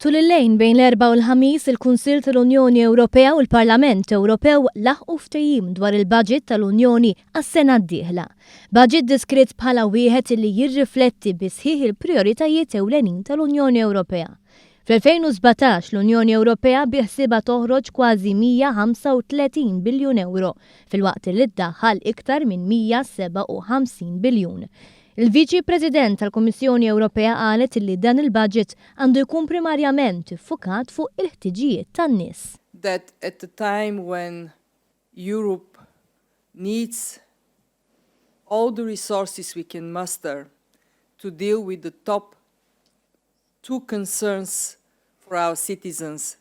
Tul il-lejn bejn l-4 u l-5 il-Kunsill tal-Unjoni Ewropea u l-Parlament Ewropew laħqu ftehim dwar il-budget tal-Unjoni għas-sena d-dieħla. Budget diskrit bħala wieħed li jirrifletti bisħieħ il-prijoritajiet ewlenin tal-Unjoni Ewropea. Fl-2017 l-Unjoni Ewropea biħsiba toħroġ kważi 135 biljun euro, fil-waqt li ddaħħal iktar minn 157 biljun. Il-Viċi President tal-Kummissjoni Ewropea qalet li dan il-budget għandu jkun primarjament iffukat fuq il-ħtiġijiet tan-nies. That at the time when Europe needs all the resources we can muster to deal with the top two concerns for our citizens,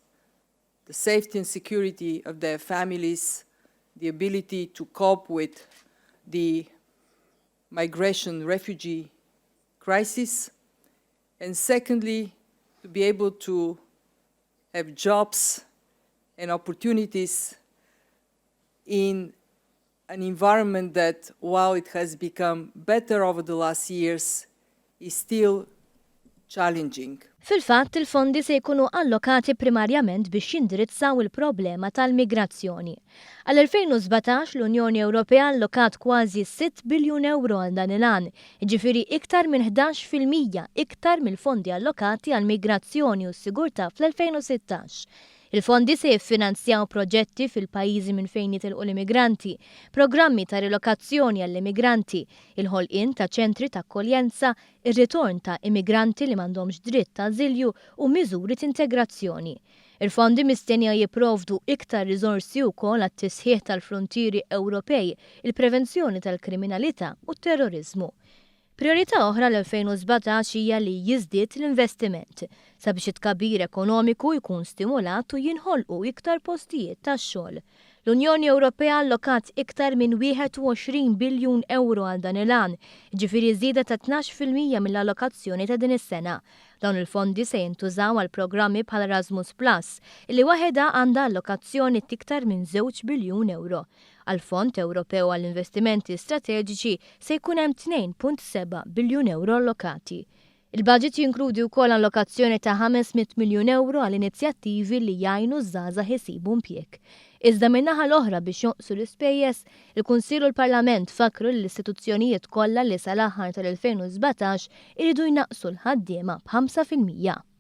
the safety and security of their families, the ability to cope with the migration refugee crisis, and secondly, to be able to have jobs and opportunities in an environment that, while it has become better over the last years, is still challenging. Fil-fatt, il-fondi se jkunu allokati primarjament biex jindirizzaw il-problema tal-migrazzjoni. Għal-2017 l-Unjoni Ewropea allokat kważi 6 biljun euro għal dan il-għan, ġifiri iktar minn 11% iktar mill-fondi allokati għal-migrazzjoni u s-sigurta fl-2016. Il-fondi se jiffinanzjaw proġetti fil-pajjiżi minn fejn jitilqu l-immigranti, programmi ta' rilokazzjoni għall-immigranti, il-ħolqien ta' ċentri ta' akkoljenza, ir-ritorn ta' immigranti li m'għandhomx dritt ta' ażilju u miżuri ta' integrazzjoni. Il-fondi mistennija jipprovdu iktar riżorsi wkoll għat-tisħiħ tal-frontieri Ewropej, il-prevenzjoni tal-kriminalità u t-terrorizmu. Priorità oħra l-2017 hija li jiżdied l-investiment sabiex it-tkabbir ekonomiku jkun stimulat u jinħolqu iktar postijiet tax-xogħol. L-Unjoni Ewropea allokat iktar minn 21 biljun euro għal dan il-għan, ġifieri żieda ta' 12% mill-allokazzjoni ta' din is-sena. Dawn il-fondi se jintużaw għal programmi bħal Erasmus Plus, li waħedha għandha allokazzjoni tiktar minn 2 biljun euro. Għal-Fond Ewropew għall-Investimenti Strateġiċi se jkun hemm 2.7 biljun euro allokati. Il-budget jinkludi wkoll allokazzjoni ta' 500 miljun euro għal inizjattivi li jgħinu żgħażagħ isibu impjieg. Iżda min-naħa l-oħra biex jonqsu l-ispejjeż, il-Kunsill u l-Parlament fakru l-istituzzjonijiet kollha li sal-aħħar tal-2017 iridu jnaqsu l-ħaddiema b'5%.